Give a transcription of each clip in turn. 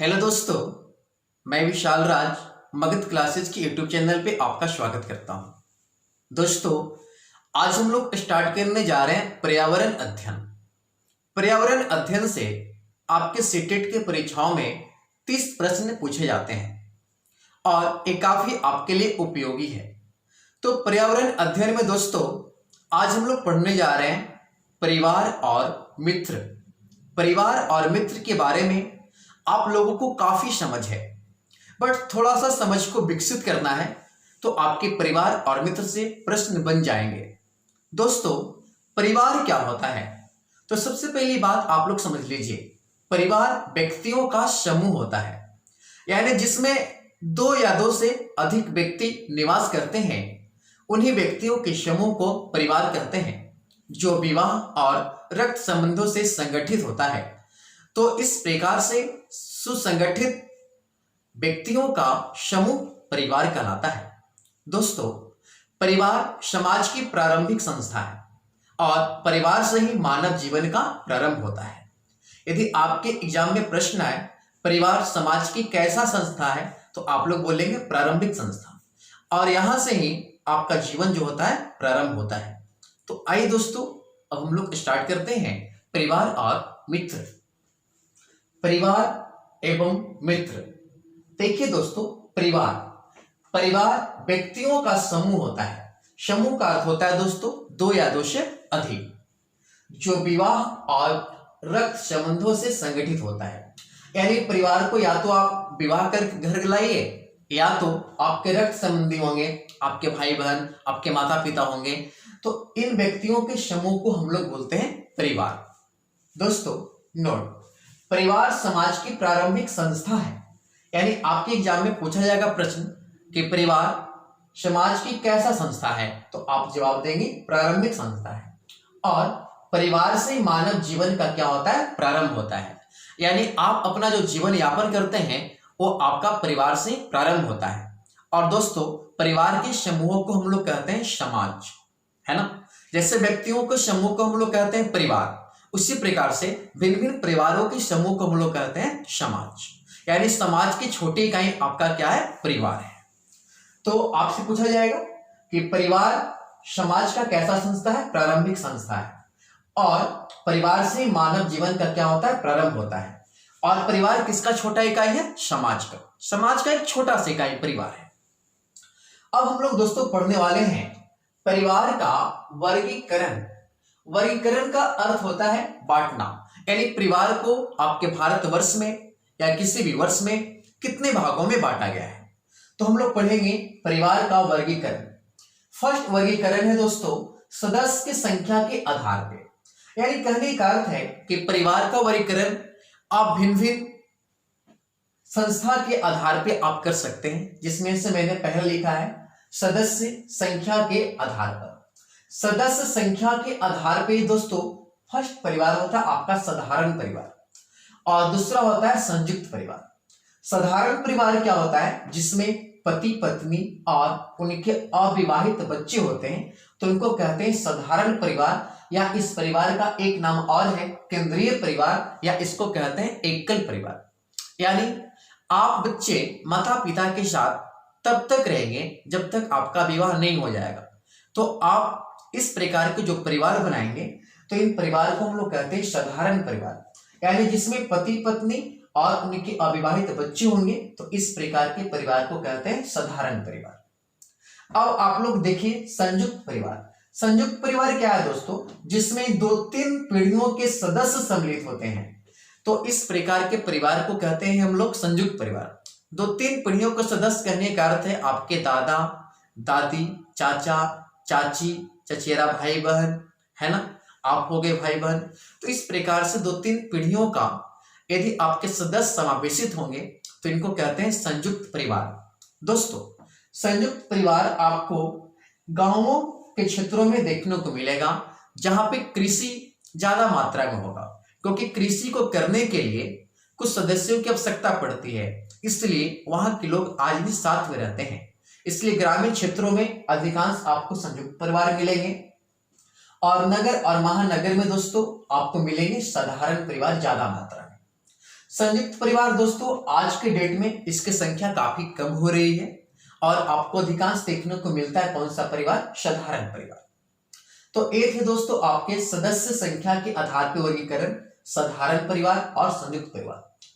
Hello दोस्तों, मैं विशाल राज Magadh classes की यूट्यूब चैनल पे आपका स्वागत करता हूं। दोस्तों, आज हम लोग स्टार्ट करने जा रहे हैं पर्यावरण अध्ययन। पर्यावरण अध्ययन से आपके सीटेट के परीक्षाओं में 30 प्रश्न पूछे जाते हैं और ये काफी आपके लिए उपयोगी है। तो पर्यावरण अध्ययन में दोस्तों आज हम लोग पढ़ने जा रहे हैं परिवार और मित्र। परिवार और मित्र के बारे में आप लोगों को काफी समझ है, बट थोड़ा सा समझ को विकसित करना है तो आपके परिवार और मित्र से प्रश्न बन जाएंगे। दोस्तों, परिवार क्या होता है? तो सबसे पहली बात आप लोग समझ लीजिए, परिवार व्यक्तियों का समूह होता है, यानी जिसमें दो या दो से अधिक व्यक्ति निवास करते हैं। उन्हीं व्यक्तियों के समूह को परिवार कहते हैं, जो विवाह और रक्त संबंधों से संगठित होता है। तो इस प्रकार से सुसंगठित व्यक्तियों का समूह परिवार कहलाता है। दोस्तों, परिवार समाज की प्रारंभिक संस्था है और परिवार से ही मानव जीवन का प्रारंभ होता है। यदि आपके एग्जाम में प्रश्न आए परिवार समाज की कैसा संस्था है, तो आप लोग बोलेंगे प्रारंभिक संस्था, और यहां से ही आपका जीवन जो होता है प्रारंभ होता है। तो आइए दोस्तों, अब हम लोग स्टार्ट करते हैं परिवार और मित्र। परिवार एवं मित्र। देखिए दोस्तों, परिवार व्यक्तियों का समूह होता है। समूह का अर्थ होता है दोस्तों दो या दो से अधिक, जो विवाह और रक्त संबंधों से संगठित होता है। यानी परिवार को या तो आप विवाह करके घर लाइए, या तो आपके रक्त संबंधी होंगे, आपके भाई बहन, आपके माता पिता होंगे। तो इन व्यक्तियों के समूह को हम लोग बोलते हैं परिवार। दोस्तों नोट, परिवार समाज की प्रारंभिक संस्था है। यानी आपके एग्जाम में पूछा जाएगा प्रश्न कि परिवार समाज की कैसा संस्था है, तो आप जवाब देंगे प्रारंभिक संस्था है। और परिवार से मानव जीवन का क्या होता है, प्रारंभ होता है। यानी आप अपना जो जीवन यापन करते हैं वो आपका परिवार से प्रारंभ होता है। और दोस्तों, परिवार के समूहों को हम लोग कहते हैं समाज, है ना। जैसे व्यक्तियों के समूह को हम लोग कहते हैं परिवार, उसी प्रकार से भिन्न भिन्न परिवारों के समूह को हम लोग कहते हैं समाज। यानी समाज की छोटी इकाई आपका क्या है, परिवार है। तो आपसे पूछा जाएगा कि परिवार समाज का कैसा संस्था है, प्रारंभिक संस्था है। और परिवार से मानव जीवन का क्या होता है, प्रारंभ होता है। और परिवार किसका छोटा इकाई है, समाज का। समाज का एक छोटा सा इकाई परिवार है। अब हम लोग दोस्तों पढ़ने वाले हैं परिवार का वर्गीकरण। वर्गीकरण का अर्थ होता है बांटना। यानी परिवार को आपके भारतवर्ष में या किसी भी वर्ष में कितने भागों में बांटा गया है। तो हम लोग पढ़ेंगे परिवार का वर्गीकरण। फर्स्ट वर्गीकरण है दोस्तों सदस्य की संख्या के आधार पे। यानी कहने का अर्थ है कि परिवार का वर्गीकरण आप भिन्न भिन्न संस्था के आधार पे आप कर सकते हैं, जिसमें से मैंने पहले लिखा है सदस्य संख्या के आधार पर। सदस्य संख्या के आधार पे दोस्तों फर्स्ट परिवार होता है आपका साधारण परिवार, और दूसरा होता है संयुक्त परिवार। साधारण परिवार क्या होता है, जिसमें पति पत्नी और उनके अविवाहित बच्चे होते हैं, तो उनको कहते हैं साधारण परिवार। या इस परिवार का एक नाम और है केंद्रीय परिवार, या इसको कहते हैं एकल परिवार। यानी आप बच्चे माता पिता के साथ तब तक रहेंगे जब तक आपका विवाह नहीं हो जाएगा। तो आप इस प्रकार के जो परिवार बनाएंगे, तो इन परिवार को हम लोग कहते हैं साधारण परिवार। यानी जिसमें पति पत्नी और उनके अविवाहित बच्चे होंगे, तो इस प्रकार के परिवार को कहते हैं साधारण परिवार। अब आप लोग देखिए संयुक्त परिवार। संयुक्त परिवार क्या है दोस्तों, जिसमें दो तीन पीढ़ियों के सदस्य सम्मिलित होते हैं। तो इस प्रकार के परिवार को कहते हैं हम लोग संयुक्त परिवार। दो तीन पीढ़ियों के सदस्य कहने का अर्थ है आपके दादा दादी, चाचा चाची, चचेरा भाई बहन, है ना, आप हो गए भाई बहन। तो इस प्रकार से दो तीन पीढ़ियों का यदि आपके सदस्य समावेशित होंगे, तो इनको कहते हैं संयुक्त परिवार। दोस्तों, संयुक्त परिवार आपको गांवों के क्षेत्रों में देखने को मिलेगा, जहां पे कृषि ज्यादा मात्रा में होगा, क्योंकि कृषि को करने के लिए कुछ सदस्यों की आवश्यकता पड़ती है, इसलिए वहां के लोग आज भी साथ में रहते हैं। इसलिए ग्रामीण क्षेत्रों में अधिकांश आपको संयुक्त परिवार मिलेंगे, और नगर और महानगर में दोस्तों आपको मिलेंगे साधारण परिवार ज्यादा मात्रा में। संयुक्त परिवार दोस्तों आज के डेट में इसकी संख्या काफी कम हो रही है और आपको अधिकांश देखने को मिलता है कौन सा परिवार, साधारण परिवार। तो एक है दोस्तों आपके सदस्य संख्या के आधार पर वर्गीकरण, साधारण परिवार और संयुक्त परिवार।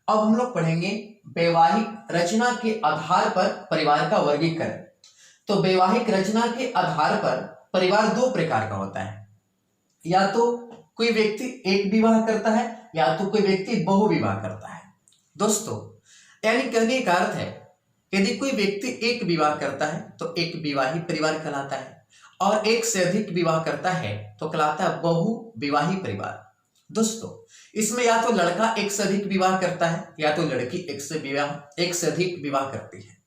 अब हम लोग पढ़ेंगे वैवाहिक रचना के आधार पर परिवार का वर्गीकरण। तो वैवाहिक रचना के आधार पर परिवार दो प्रकार का होता है, या तो कोई व्यक्ति एक विवाह करता है या तो कोई व्यक्ति बहुविवाह करता है। दोस्तों यानी कहने का अर्थ है यदि कोई व्यक्ति एक विवाह करता है तो एक विवाही परिवार कहलाता है, और एक से अधिक विवाह करता है तो कहलाता है बहुविवाही परिवार। दोस्तों इसमें या तो लड़का एक से अधिक विवाह करता है या तो लड़की एक से अधिक विवाह करती है।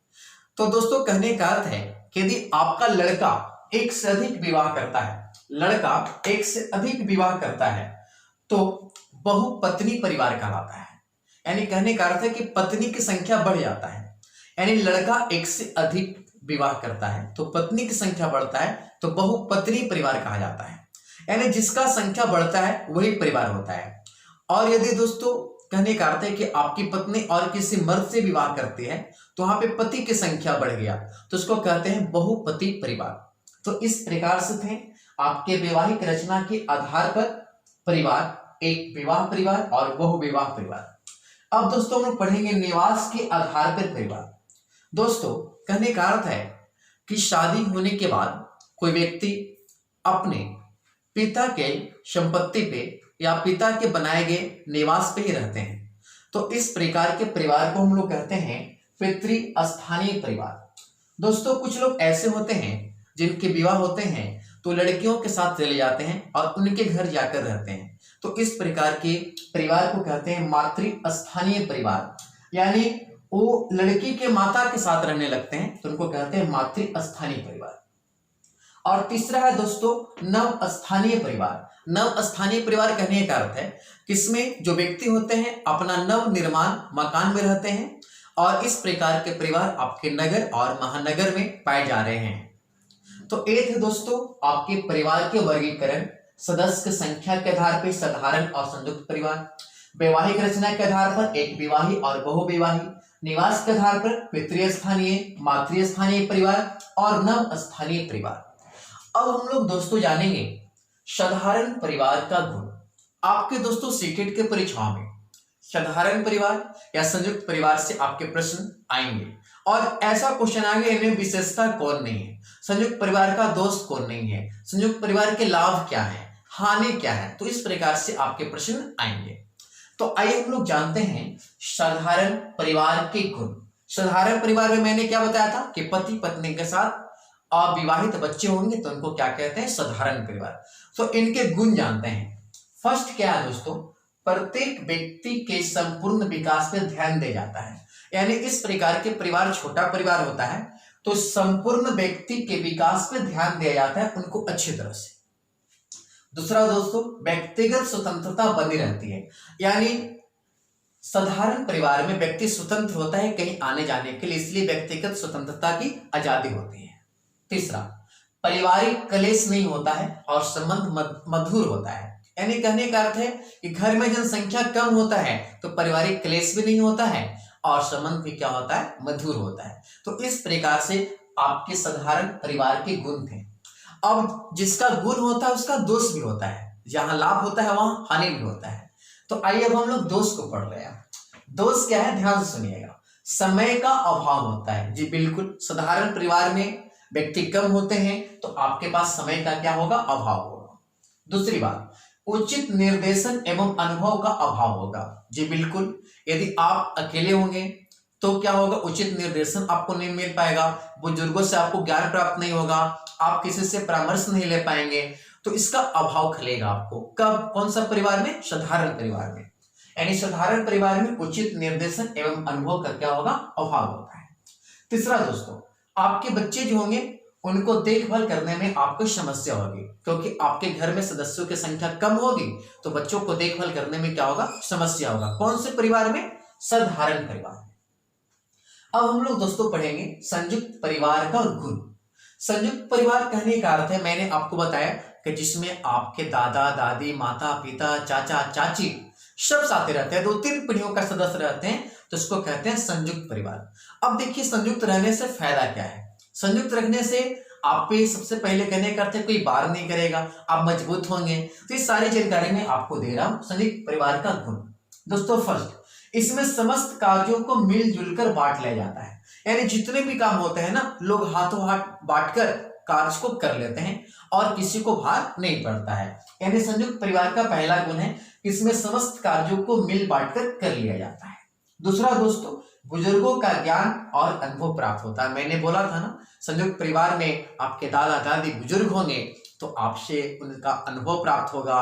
तो दोस्तों कहने का अर्थ है कि यदि आपका लड़का एक से अधिक विवाह करता है, लड़का एक से अधिक विवाह करता है तो बहुपत्नी परिवार कहलाता है। यानी कहने का अर्थ है कि पत्नी की संख्या बढ़ जाता है, यानी लड़का एक से अधिक विवाह करता है तो पत्नी की संख्या बढ़ता है तो बहुपत्नी परिवार कहा जाता है। यानी जिसका संख्या बढ़ता है वही परिवार होता है। और यदि दोस्तों कहने का अर्थ है कि आपकी पत्नी और किसी मर्द से विवाह करती है तो वहां पे पति की संख्या बढ़ गया तो उसको कहते हैं बहुपति परिवार। तो इस प्रकार से थे आपके वैवाहिक रचना के आधार पर परिवार, एक विवाह परिवार और बहुविवाह परिवार। अब दोस्तों हम लोग पढ़ेंगे निवास के आधार पर परिवार। दोस्तों कहने का अर्थ है कि शादी होने के बाद कोई व्यक्ति अपने पिता के संपत्ति पे या पिता के बनाए गए निवास पे ही रहते हैं। तो इस प्रकार के परिवार को हम लोग कहते हैं पितृस्थानीय परिवार। दोस्तों कुछ लोग ऐसे होते हैं जिनके विवाह होते हैं तो लड़कियों के साथ चले जाते हैं और उनके घर जाकर रहते हैं, तो इस प्रकार के परिवार को कहते हैं मातृस्थानीय परिवार। यानी वो लड़की के माता के साथ रहने लगते हैं तो उनको कहते हैं मातृस्थानीय परिवार। और तीसरा है दोस्तों नवस्थानीय परिवार। नवस्थानीय परिवार कहने का अर्थ है कि इसमें जो व्यक्ति होते हैं अपना नव निर्माण मकान में रहते हैं, और इस प्रकार के परिवार आपके नगर और महानगर में पाए जा रहे हैं। तो एक है दोस्तों आपके परिवार के वर्गीकरण, सदस्य की संख्या के आधार पर साधारण और संयुक्त परिवार, वैवाहिक रचना के आधार पर एक विवाही और बहुविवाही, निवास के आधार पर पितृस्थानीय, मातृस्थानीय परिवार और नवस्थानीय परिवार। अब हम लोग दोस्तों जानेंगे साधारण परिवार का गुण। आपके दोस्तों सीटेट के परीक्षाओं में साधारण परिवार या संयुक्त परिवार से आपके प्रश्न आएंगे, और ऐसा क्वेश्चन आगे इनमें विशेषता कौन नहीं है, संयुक्त परिवार का दोष कौन नहीं है, संयुक्त परिवार के लाभ क्या है, हानि क्या है, तो इस प्रकार से आपके प्रश्न आएंगे। तो आइए हम लोग जानते हैं साधारण परिवार के गुण। साधारण परिवार में मैंने क्या बताया था कि पति पत्नी के साथ अविवाहित बच्चे होंगे तो उनको क्या कहते हैं, साधारण परिवार। तो इनके गुण जानते हैं। फर्स्ट क्या है दोस्तों, प्रत्येक व्यक्ति के संपूर्ण विकास पे ध्यान दिया जाता है। यानी इस प्रकार के परिवार छोटा परिवार होता है तो संपूर्ण व्यक्ति के विकास पे ध्यान दिया जाता है, उनको अच्छी तरह से। दूसरा दोस्तों व्यक्तिगत स्वतंत्रता बनी रहती है, यानी साधारण परिवार में व्यक्ति स्वतंत्र होता है कहीं आने जाने के लिए, इसलिए व्यक्तिगत स्वतंत्रता की आजादी होती है। तीसरा पारिवारिक कलेश नहीं होता है और संबंध मधुर होता है। यानी कहने का अर्थ है कि घर में जनसंख्या कम होता है तो पारिवारिक क्लेश भी नहीं होता है और संबंध भी क्या होता है, मधुर होता है। तो इस प्रकार से आपके साधारण परिवार के गुण थे। अब जिसका गुण होता है उसका दोष भी होता है, जहां लाभ होता है वहां हानि भी होता है। तो आइए अब हम लोग दोष को पढ़ रहे हैं। दोष क्या है, ध्यान से सुनिएगा। समय का अभाव होता है, जी बिल्कुल, साधारण परिवार में व्यक्ति कम होते हैं तो आपके पास समय का क्या होगा, अभाव होगा। दूसरी बात, उचित निर्देशन एवं अनुभव का अभाव होगा, जी बिल्कुल, यदि आप अकेले होंगे तो क्या होगा, उचित निर्देशन आपको नहीं मिल पाएगा, बुजुर्गों से आपको ज्ञान प्राप्त नहीं होगा, आप किसी से परामर्श नहीं ले पाएंगे, तो इसका अभाव खलेगा आपको। कब, कौन सा परिवार में, साधारण परिवार में। यानी साधारण परिवार में उचित निर्देशन एवं अनुभव का क्या होगा, अभाव होता है। तीसरा दोस्तों, आपके बच्चे जो होंगे उनको देखभाल करने में आपको समस्या होगी, क्योंकि आपके घर में सदस्यों की संख्या कम होगी तो बच्चों को देखभाल करने में क्या होगा, समस्या होगा। कौन से परिवार में, साधारण परिवार में। अब हम लोग दोस्तों पढ़ेंगे संयुक्त परिवार का गुण। संयुक्त परिवार कहने का अर्थ है, मैंने आपको बताया कि जिसमें आपके दादा दादी, माता पिता, चाचा चाची सब साथ रहते हैं, 2-3 पीढ़ियों का सदस्य रहते हैं, तो इसको कहते हैं संयुक्त परिवार। अब देखिए संयुक्त रहने से फायदा क्या है। संयुक्त रखने से आप पे सबसे पहले कहने का अर्थ है कोई बार नहीं करेगा, आप मजबूत होंगे। तो ये सारी जानकारी मैं आपको दे रहा हूं संयुक्त परिवार का गुण। दोस्तों फर्स्ट, इसमें समस्त कार्यों को मिलजुल कर बांट लिया जाता है, यानी जितने भी काम होते हैं ना, लोग हाथों हाथ बांटकर कार्य को कर लेते हैं और किसी को भार नहीं पड़ता है। यानी संयुक्त परिवार का पहला गुण है, इसमें समस्त कार्यों को मिल बांटकर कर लिया जाता है। दूसरा दोस्तों, बुजुर्गों का ज्ञान और अनुभव प्राप्त होता है। मैंने बोला था ना, संयुक्त परिवार में आपके दादा दादी बुजुर्ग होंगे तो आपसे उनका अनुभव प्राप्त होगा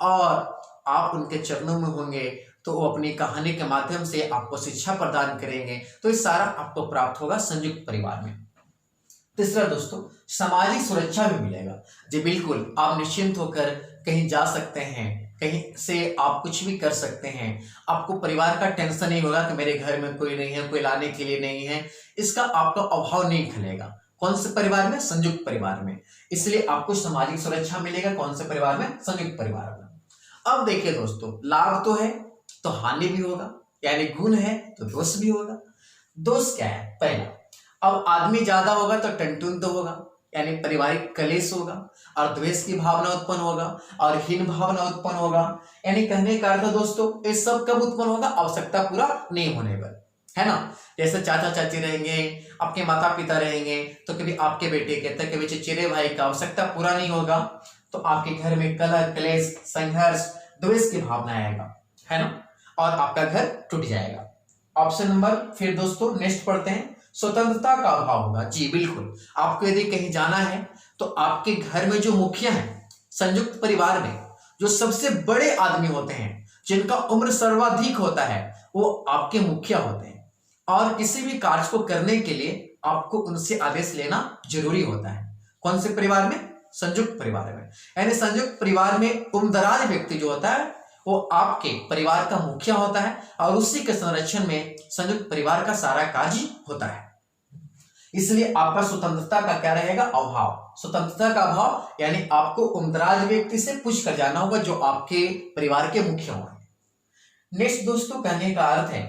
और आप उनके चरणों में होंगे तो वो अपनी कहानी के माध्यम से आपको शिक्षा प्रदान करेंगे। तो ये सारा आपको प्राप्त होगा संयुक्त परिवार में। तीसरा दोस्तों, सामाजिक सुरक्षा भी मिलेगा। जी बिल्कुल, आप निश्चिंत होकर कहीं जा सकते हैं, कहीं से आप कुछ भी कर सकते हैं। आपको परिवार का टेंशन नहीं होगा कि मेरे घर में कोई नहीं है, कोई लाने के लिए नहीं है, इसका आपका अभाव नहीं खलेगा। कौन से परिवार में? संयुक्त परिवार में। इसलिए आपको सामाजिक सुरक्षा मिलेगा। कौन से परिवार में? संयुक्त परिवार में। अब देखिए दोस्तों, लाभ तो है तो हानि भी होगा, यानी गुण है तो दोष भी होगा। दोष क्या है? पहला, अब आदमी ज्यादा होगा तो टंटुन तो होगा, यानी पारिवारिक कलेश होगा और द्वेष की भावना उत्पन्न होगा और हीन भावना उत्पन्न होगा। यानी कहने का अर्थ दोस्तों, ये सब कब उत्पन्न होगा? आवश्यकता पूरा नहीं होने पर, है ना। जैसे चाचा चाची रहेंगे, आपके माता पिता रहेंगे, तो कभी आपके बेटे के तो कभी चचेरे भाई का आवश्यकता पूरा नहीं होगा, तो आपके घर में कलह क्लेश संघर्ष द्वेष की भावना आएगा, है ना, और आपका घर टूट जाएगा। ऑप्शन नंबर, फिर दोस्तों नेक्स्ट पढ़ते हैं, स्वतंत्रता का अभाव होगा। जी बिल्कुल, आपको यदि कहीं जाना है तो आपके घर में जो मुखिया है, संयुक्त परिवार में जो सबसे बड़े आदमी होते हैं, जिनका उम्र सर्वाधिक होता है, वो आपके मुखिया होते हैं और किसी भी कार्य को करने के लिए आपको उनसे आदेश लेना जरूरी होता है। कौन से परिवार में? संयुक्त परिवार में। यानी संयुक्त परिवार में उम्रदराज व्यक्ति जो होता है वो आपके परिवार का मुखिया होता है और उसी के संरक्षण में संयुक्त परिवार का सारा कार्य होता है। इसलिए आपका स्वतंत्रता का क्या रहेगा? अभाव। स्वतंत्रता का अभाव यानी आपको उम्रदराज व्यक्ति से पूछ कर जाना होगा जो आपके परिवार के मुखिया होंगे। नेक्स्ट दोस्तों, कहने का अर्थ है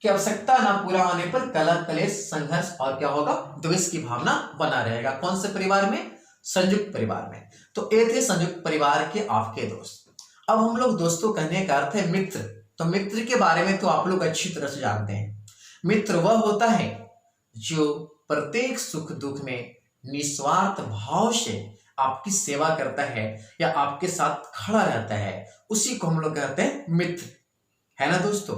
कि आवश्यकता ना पूरा होने पर कलह क्लेश संघर्ष और क्या होगा? द्वेष की भावना बना रहेगा। कौन से परिवार में? संयुक्त परिवार में। तो ये थे संयुक्त परिवार के आपके दोस्त। अब हम लोग दोस्तों कहने का अर्थ है मित्र। तो मित्र के बारे में तो आप लोग अच्छी तरह से जानते हैं। मित्र वह होता है जो प्रत्येक सुख दुख में निस्वार्थ भाव से आपकी सेवा करता है या आपके साथ खड़ा रहता है, उसी को हम लोग कहते हैं मित्र, है ना दोस्तों।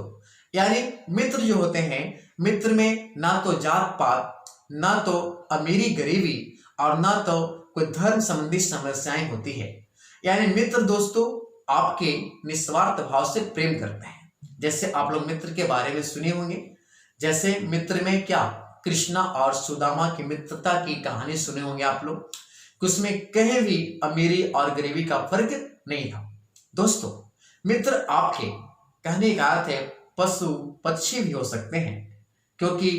यानी मित्र जो होते हैं, मित्र में ना तो जात पात, ना तो अमीरी गरीबी और ना तो कोई धर्म संबंधी समस्याएं होती है। यानी मित्र दोस्तों आपके निस्वार्थ भाव से प्रेम करते हैं। जैसे आप लोग मित्र के बारे में सुने होंगे, जैसे मित्र में क्या कृष्णा और सुदामा की मित्रता की कहानी सुने होंगे आप लोग। उसमें कहीं भी अमीरी और गरीबी का फर्क नहीं था। दोस्तों मित्र आपके कहने का अर्थ है पशु पक्षी भी हो सकते हैं, क्योंकि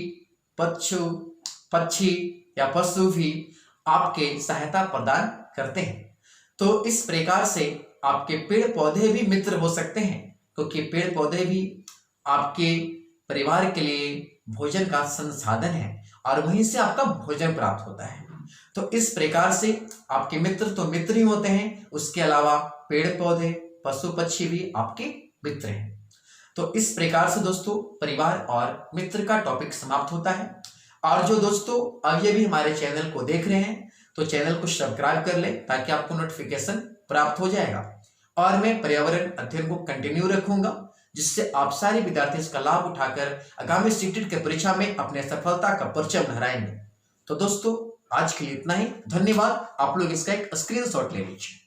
पक्षी या पशु भी आपके सहायता प्रदान करते हैं। तो इस प्रकार से आपके पेड़ पौधे भी मित्र हो सकते हैं, क्योंकि पेड़ पौधे भी आपके परिवार के लिए भोजन का संसाधन है और वहीं से आपका भोजन प्राप्त होता है। तो इस प्रकार से आपके मित्र तो मित्र ही होते हैं, उसके अलावा पेड़ पौधे पशु पक्षी भी आपके मित्र हैं। तो इस प्रकार से दोस्तों परिवार और मित्र का टॉपिक समाप्त होता है। और जो दोस्तों अभी भी हमारे चैनल को देख रहे हैं तो चैनल को सब्सक्राइब कर ले ताकि आपको नोटिफिकेशन प्राप्त हो जाएगा। और मैं पर्यावरण अध्ययन को कंटिन्यू रखूंगा, जिससे आप सारे विद्यार्थी इसका लाभ उठाकर आगामी सीटेट के परीक्षा में अपने सफलता का परचम लहराएंगे। तो दोस्तों आज के लिए इतना ही। धन्यवाद। आप लोग इसका एक स्क्रीनशॉट ले लीजिए।